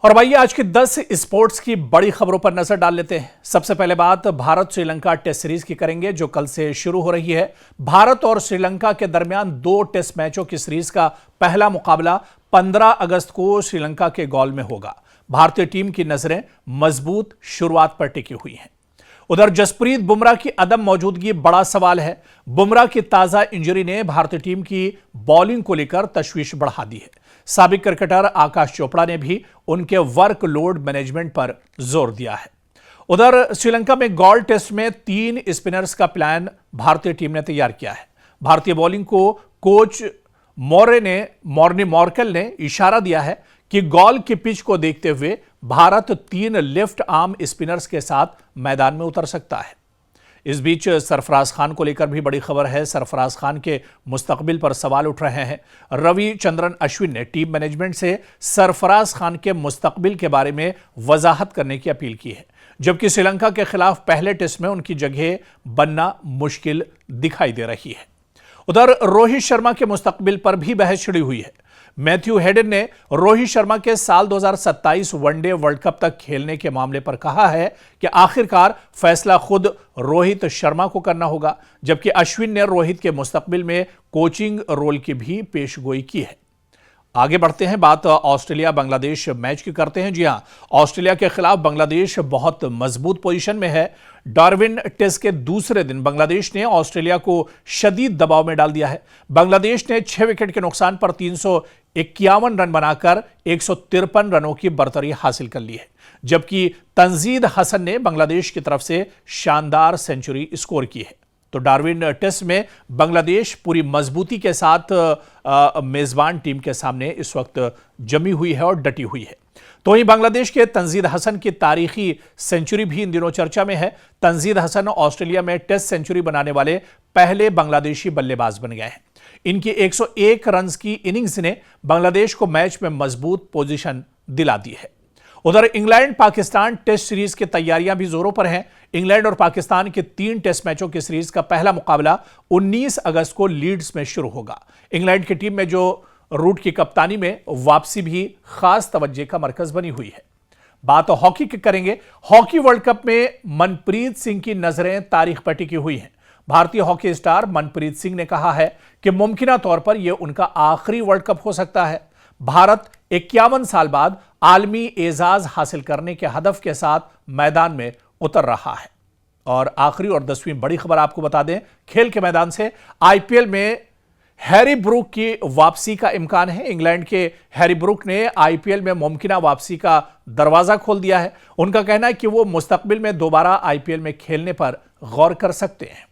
और भाई आज की 10 स्पोर्ट्स की बड़ी खबरों पर नजर डाल लेते हैं। सबसे पहले बात भारत श्रीलंका टेस्ट सीरीज की करेंगे जो कल से शुरू हो रही है। भारत और श्रीलंका के दरमियान 2 टेस्ट मैचों की सीरीज का पहला मुकाबला 15 अगस्त को श्रीलंका के गॉल में होगा। भारतीय टीम की नजरें मजबूत शुरुआत पर टिकी हुई हैं। उधर जसप्रीत बुमराह की अदम मौजूदगी बड़ा सवाल है। बुमराह की ताजा इंजरी ने भारतीय टीम की बॉलिंग को लेकर तशवीश बढ़ा दी है। साबिक क्रिकेटर आकाश चोपड़ा ने भी उनके वर्कलोड मैनेजमेंट पर जोर दिया है। उधर श्रीलंका में गॉल टेस्ट में 3 स्पिनर्स का प्लान भारतीय टीम ने तैयार किया है। भारतीय बॉलिंग को कोच मॉर्नी मॉर्कल ने इशारा दिया है कि गॉल की पिच को देखते हुए भारत 3 लेफ्ट आर्म स्पिनर्स के साथ मैदान में उतर सकता है। इस बीच सरफराज खान को लेकर भी बड़ी खबर है। सरफराज खान के मुस्तकबिल पर सवाल उठ रहे हैं। रविचंद्रन अश्विन ने टीम मैनेजमेंट से सरफराज खान के मुस्तकबिल के बारे में वजाहत करने की अपील की है, जबकि श्रीलंका के खिलाफ पहले टेस्ट में उनकी जगह बनना मुश्किल दिखाई दे रही है। उधर रोहित शर्मा के मुस्तकबिल पर भी बहस छिड़ी हुई है। मैथ्यू हेडन ने रोहित शर्मा के साल 2027 वनडे वर्ल्ड कप तक खेलने के मामले पर कहा है कि आखिरकार फैसला खुद रोहित शर्मा को करना होगा, जबकि अश्विन ने रोहित के मुस्तकबिल में कोचिंग रोल की भी पेशगोई की है। आगे बढ़ते हैं, बात ऑस्ट्रेलिया बांग्लादेश मैच की करते हैं। जी हां, ऑस्ट्रेलिया के खिलाफ बांग्लादेश बहुत मजबूत पोजीशन में है। डार्विन टेस्ट के दूसरे दिन बांग्लादेश ने ऑस्ट्रेलिया को शदीद दबाव में डाल दिया है। बांग्लादेश ने 6 विकेट के नुकसान पर 351 रन बनाकर 153 रनों की बरतरी हासिल कर ली है, जबकि तंजीद हसन ने बांग्लादेश की तरफ से शानदार सेंचुरी स्कोर की है। तो डार्विन टेस्ट में बांग्लादेश पूरी मजबूती के साथ मेजबान टीम के सामने इस वक्त जमी हुई है और डटी हुई है। तो वहीं बांग्लादेश के तंजीद हसन की तारीखी सेंचुरी भी इन दिनों चर्चा में है। तंजीद हसन ऑस्ट्रेलिया में टेस्ट सेंचुरी बनाने वाले पहले बांग्लादेशी बल्लेबाज बन गए हैं। इनकी 101 रन की इनिंग्स ने बांग्लादेश को मैच में मजबूत पोजीशन दिला दी है। उधर इंग्लैंड पाकिस्तान टेस्ट सीरीज की तैयारियां भी जोरों पर हैं। इंग्लैंड और पाकिस्तान के 3 टेस्ट मैचों की सीरीज का पहला मुकाबला 19 अगस्त को लीड्स में शुरू होगा। इंग्लैंड की टीम में जो रूट की कप्तानी में वापसी भी खास तवज्जो का मरकज बनी हुई है। बात हॉकी की करेंगे। हॉकी वर्ल्ड कप में मनप्रीत सिंह की नजरें तारीख पर टिकी हुई हैं। भारतीय हॉकी स्टार मनप्रीत सिंह ने कहा है कि मुमकिन तौर पर यह उनका आखिरी वर्ल्ड कप हो सकता है। भारत 51 साल बाद आलमी एजाज हासिल करने के हदफ के साथ मैदान में उतर रहा है। और आखिरी और 10वीं बड़ी खबर आपको बता दें, खेल के मैदान से आईपीएल में हैरी ब्रूक की वापसी का इम्कान है। इंग्लैंड के हैरी ब्रूक ने आईपीएल में मुमकिन वापसी का दरवाजा खोल दिया है। उनका कहना है कि वो मुस्तकबिल में दोबारा आईपीएल में खेलने पर गौर कर सकते हैं।